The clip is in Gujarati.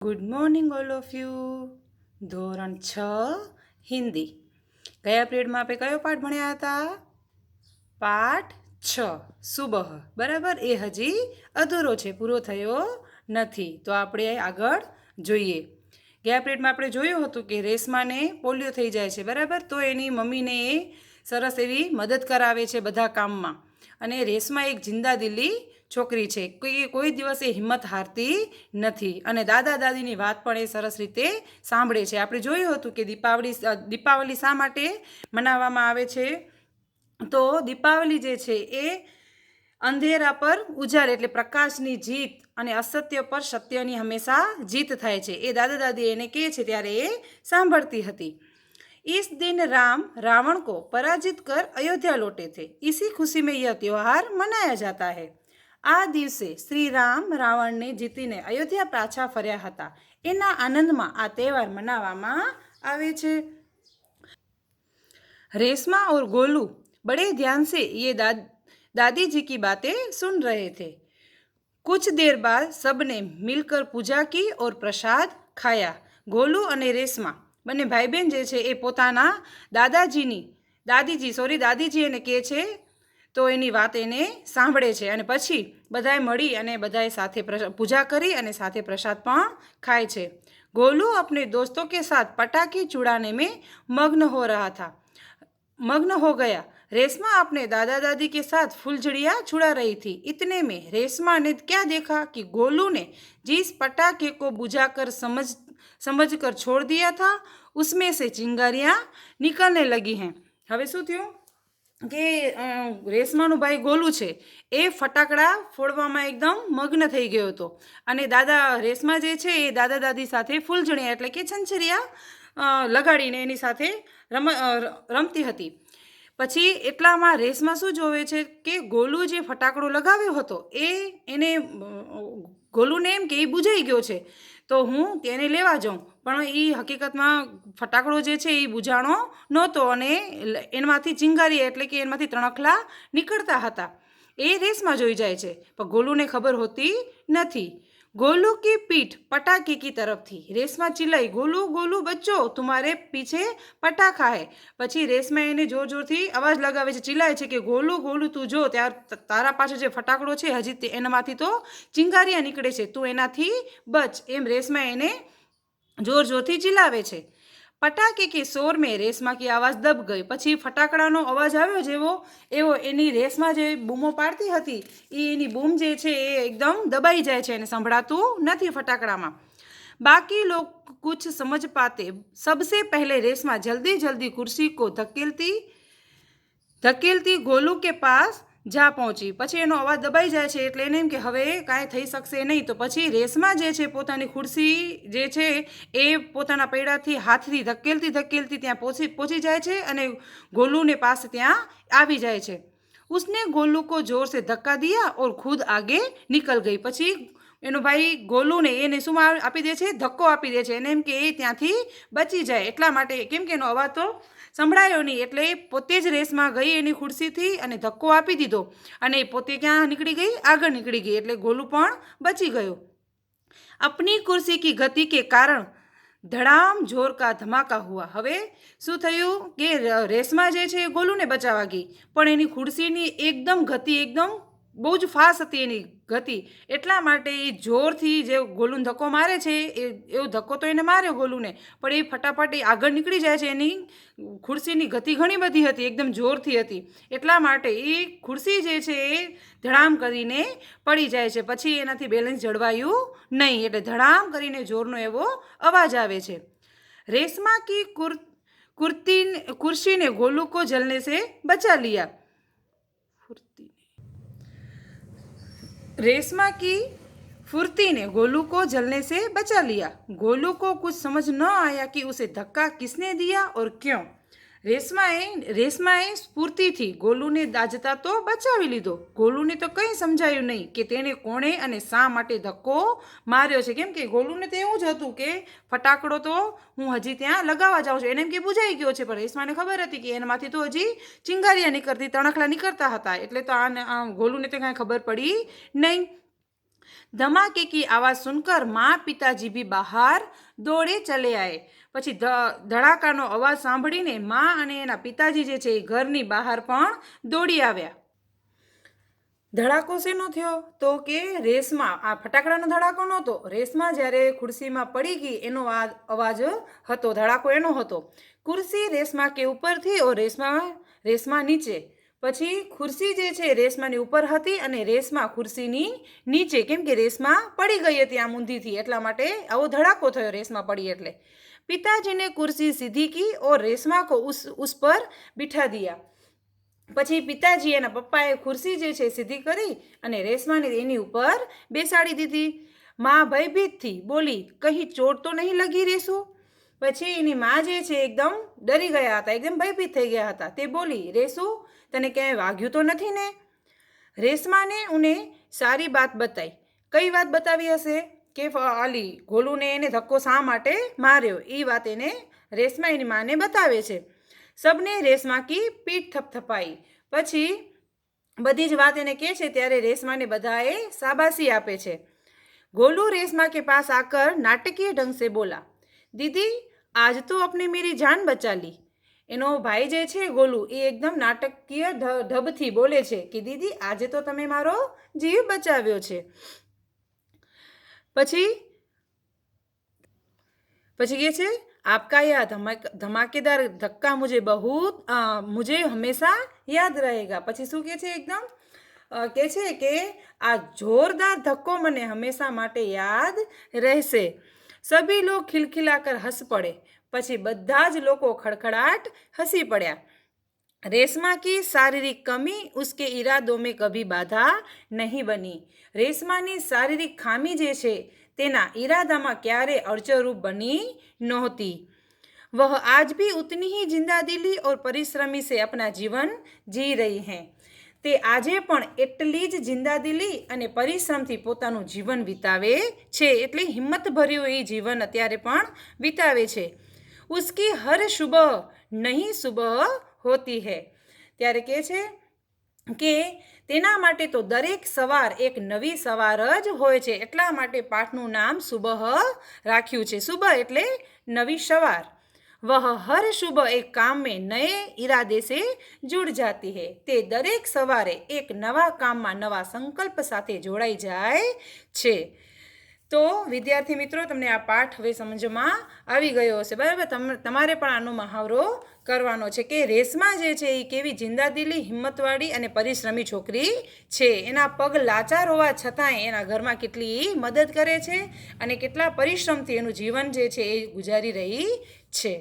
Good morning all of you. ધોરણ 6 હિન્દી. ગયા પિરિયડમાં આપણે કયો પાઠ ભણ્યા હતા? પાઠ 6 સુબહ. બરાબર, એ હજી અધૂરો છે, પૂરો થયો નથી. તો આપણે આગળ જોઈએ. ગયા પિરિયડમાં આપણે જોયું હતું કે રેશમાને પોલિયો થઈ જાય છે, બરાબર. તો એની મમ્મીને એ સરસ એવી મદદ કરાવે છે બધા કામમાં. અને રેશમા એક જિંદાદિલી છોકરી છે, કોઈ દિવસ એ હિંમત હારતી નથી. અને દાદા દાદીની વાત પણ એ સરસ રીતે સાંભળે છે. આપણે જોયું હતું કે દીપાવલી શા માટે મનાવવામાં આવે છે? તો દીપાવલી જે છે એ અંધેરા પર ઉજાર એટલે પ્રકાશની જીત અને અસત્ય પર સત્યની હંમેશા જીત થાય છે. એ દાદા દાદી એને કહે છે ત્યારે એ સાંભળતી હતી. इस दिन राम रावण को पराजित कर अयोध्या लौटे थे. इसी खुशी में यह त्योहार मनाया जाता है. આ દિવસે શ્રી રામ રાવણને જીતીને અયોધ્યા પાછા ફર્યા હતા. એના આનંદમાં આ તહેવાર મનાવવામાં આવે છે. रेशमा और गोलू बड़े ध्यान से ये दादी जी की बातें सुन रहे थे. कुछ देर बाद सबने मिलकर पूजा की और प्रसाद खाया. गोलू અને રેશમા બંને ભાઈ બહેન જે છે એ પોતાના દાદીજી એને કહે છે તો એની વાત એને સાંભળે છે. અને પછી બધાએ મળી અને બધાએ સાથે પૂજા કરી અને સાથે પ્રસાદ પણ ખાય છે. गोलू अपने दोस्तों के साथ पटाखे छुड़ाने में मग्न हो गया. रेशमा अपने दादा दादी के साथ फुलझड़ियाँ छुड़ा रही थी. इतने में रेशमा ने क्या देखा कि गोलू ने जिस पटाखे को बुझाकर समझ कर छोड़ दिया था उसमें से चिंगारियाँ निकलने लगी हैं. હવે શું થયું કે રેશમાનો ભાઈ ગોલુ છે એ ફટાકડા ફોડવામાં એકદમ મગ્ન થઈ ગયો હતો. અને રેશમા જે છે એ દાદા દાદી સાથે ફૂલઝડિયા એટલે કે છંછરિયા લગાડીને એની સાથે રમતી હતી. પછી એટલામાં રેશમા શું જોવે છે કે ગોલુ જે ફટાકડો લગાવ્યો હતો એને ગોલુને એમ કે એ બુઝાઈ ગયો છે, તો હું તેને લેવા જાઉં. પણ એ હકીકતમાં ફટાકડો જે છે એ બુઝાણો નહોતો અને એમાંથી ચિંગારી એટલે કે એમાંથી તણખલા નીકળતા હતા. એ રેશમા જોઈ જાય છે, પણ ગોલુને ખબર હોતી નથી. गोलू की पीठ पटाखे की तरफ थी. रेशमा चिल्लाई, गोलू गोलू बच्चो तुम्हारे पीछे पटाखा है. પછી રેશમા એને જોર જોરથી અવાજ લગાવે છે, ચિલ્લાય છે કે ગોલુ ગોલુ તું જો તારા પાછળ જે ફટાકડો છે હજી એનામાંથી તો ચિંગારિયા નીકળે છે, તું એનાથી બચ. એમ રેશમા એને જોર જોરથી ચિલ્લાવે છે. પટાકે કે શોર મેં રેશમા કી આવાજ દબ ગઈ. પછી ફટાકડાનો અવાજ આવ્યો એવો એની રેશમા જે બૂમો પાડતી હતી એની બૂમ જે છે એ એકદમ દબાઈ જાય છે અને સંભળાતું નથી ફટાકડામાં. बाकी लोग कुछ समझ पाते. सबसे पहले रेशमा जल्दी जल्दी कुर्सी को धकेलती गोलू के पास જા પહોંચી. પછી એનો અવાજ દબાઈ જાય છે એટલે એને એમ કે હવે કાંઈ થઈ શકશે નહીં. તો પછી રેશમા જે છે પોતાની ખુરશી જે છે એ પોતાના પૈડાથી હાથથી ધકેલતી ત્યાં પહોંચી જાય છે અને ગોલુને પાસે ત્યાં આવી જાય છે. उसने गोलू को जोर से धक्का दिया और खुद आगे निकल गई. પછી એનો ભાઈ ગોલુને એને શું આપી દે છે? ધક્કો આપી દે છે. એને એમ કે એ ત્યાંથી બચી જાય એટલા માટે, કેમ કે એનો અવાજ તો સંભળાયો નહીં એટલે પોતે જ રેસમાં ગઈ એની ખુરશીથી અને ધક્કો આપી દીધો અને પોતે ક્યાં નીકળી ગઈ? આગળ નીકળી ગઈ એટલે ગોલુ પણ બચી ગયો. अपनी कुर्सी की गति के कारण ધડામ જોર કા ધમાકા હુઆ. હવે શું થયું કે રેશમા જે છે એ ગોલુને બચાવવા ગઈ, પણ એની ખુરશીની એકદમ ગતિ એકદમ બહુ જ ફાસ્ટ હતી એની ગતિ. એટલા માટે એ જોરથી જે ગોલુને ધક્કો મારે છે એવો ધક્કો તો એને માર્યો ગોલુને, પણ એ ફટાફટ આગળ નીકળી જાય છે. એની ખુરશીની ગતિ ઘણી બધી હતી, એકદમ જોરથી હતી. એટલા માટે એ ખુરશી જે છે એ ધડામ કરીને પડી જાય છે. પછી એનાથી બેલેન્સ જળવાયું નહીં એટલે ધડામ કરીને જોરનો એવો અવાજ આવે છે. રેશમા की कुर्सी ने गोलू को जलने से बचा लिया. रेशमा की फुर्ती ने गोलू को जलने से बचा लिया. गोलू को कुछ समझ न आया कि उसे धक्का किसने दिया और क्यों. રેશમાએ સ્ફૂર્તિથી ગોલુને દાજતા તો બચાવી લીધો. ગોલુને તો કંઈ સમજાયું નહીં કે તેને કોણે અને શા માટે ધક્કો માર્યો છે, કેમ કે ગોલુને તો એવું જ હતું કે ફટાકડો તો હું હજી ત્યાં લગાવવા જાઉં છું. એને એમ કે બુઝાઈ ગયો છે, પણ રેશમાને ખબર હતી કે એનામાંથી તો હજી ચિંગારિયા નીકળતી, તણખલા નીકળતા હતા. એટલે તો ગોલુને તો કાંઈ ખબર પડી નહીં. धमाके की आवाज़ सुनकर माँ पिताजी भी બહાર દોડે ચલે આए. પછી ધડાકાનો અવાજ સાંભળીને મા અને એના પિતાજી જે છે એ ઘરની બહાર પણ દોડી આવ્યા. ધડાકો શેનો થયો? તો કે રેશમા, આ ફટાકડાનો ધડાકો નહોતો, રેશમા જ્યારે ખુરશીમાં પડી ગઈ એનો અવાજ હતો, ધડાકો એનો હતો. ખુરશી રેશમા કે ઉપર થી ઓર રેશમા નીચે. પછી ખુરશી જે છે રેશમાની ઉપર હતી અને રેશમા ખુરશીની નીચે, કેમ કે રેશમા પડી ગઈ હતી આમ ઊંધીથી, એટલા માટે આવો ધડાકો થયો રેશમા પડી એટલે. પિતાજીને कुर्सी सीधी की और रेशमा को उस पर बिठा दिया. પછી પિતાજી એના પપ્પાએ ખુરશી જે છે સીધી કરી અને રેશમાને એની ઉપર બેસાડી દીધી. મા ભયભીતથી બોલી, કहीं ચોટ તો નહીં લગી રેશુ? પછી એની મા જે છે એકદમ ડરી ગયા હતા, એકદમ ભયભીત થઈ ગયા હતા. તે બોલી, રેશુ તને ક્યાંય વાગ્યું તો નથી ને? રેશમાને ઉને સારી બાત બતાઈ. કઈ વાત બતાવી હશે? કે આલી ગોલુને એને ધક્કો શા માટે માર્યો, એ વાત એને રેશમા એની માને બતાવે છે. सबने रेशमा की पीठ थपथपाई. પછી બધી જ વાત એને કહે છે ત્યારે રેશમાને બધાએ શાબાશી આપે છે. गोलू रेशमा के पास आकर नाटकीय ढंग से बोला, दीदी आज तो आपने मेरी जान बचा ली. એનો ભાઈ જે છે ગોલુ એ એકદમ નાટકીય ઢબથી બોલે છે કે દીદી આજે તો તમે મારો જીવ બચાવ્યો છે. પછી કહે છે, आपका यह धमाकेदार धक्का मुझे हमेशा याद रहेगा. પછી શું કહે છે? એકદમ કહે છે કે આ જોરદાર ધક્કો મને હંમેશા માટે યાદ રહેશે. સભી લોગ ખિલખિલાકર હસ પડે. પછી બધા જ લોકો ખડખડાટ હસી પડ્યા. रेशमा की शारीरिक कमी उसके इरादों में कभी बाधा नहीं बनी. રેશમાની શારીરિક ખામી જે છે તેના ઈરાદામાં ક્યારે અડચણરૂપ બની નહોતી. वह आज भी उतनी ही जिंदा दिली और परिश्रमी से अपना जीवन जी रही हैं. તે આજે પણ એટલી જ જિંદાદિલી અને પરિશ્રમથી પોતાનું જીવન વિતાવે છે, એટલે હિંમતભર્યું એ જીવન અત્યારે પણ વિતાવે છે. ઉસકી હર સુબહ નહીં સુબહ હોતી હૈ. ત્યારે કહે છે કે તેના માટે તો દરેક સવાર એક નવી સવાર જ હોય છે, એટલા માટે પાઠનું નામ સુબહ રાખ્યું છે. સુબહ એટલે નવી સવાર. वह हर सुबह एक काम में नए इरादे से जुड़ जाती है. તે દરેક સવારે એક નવા કામમાં નવા સંકલ્પ સાથે જોડાઈ જાય છે. તો વિદ્યાર્થી મિત્રો, તમને આ પાઠ હવે સમજમાં આવી ગયો હશે, બરાબર? તમારે પણ આનો મહાવરો કરવાનો છે કે રેશમા જે છે એ કેવી જિંદાદિલી, હિંમતવાળી અને પરિશ્રમી છોકરી છે. એના પગ લાચાર હોવા છતાંય એના ઘરમાં કેટલી મદદ કરે છે અને કેટલા પરિશ્રમથી એનું જીવન જે છે એ ગુજારી રહી છે.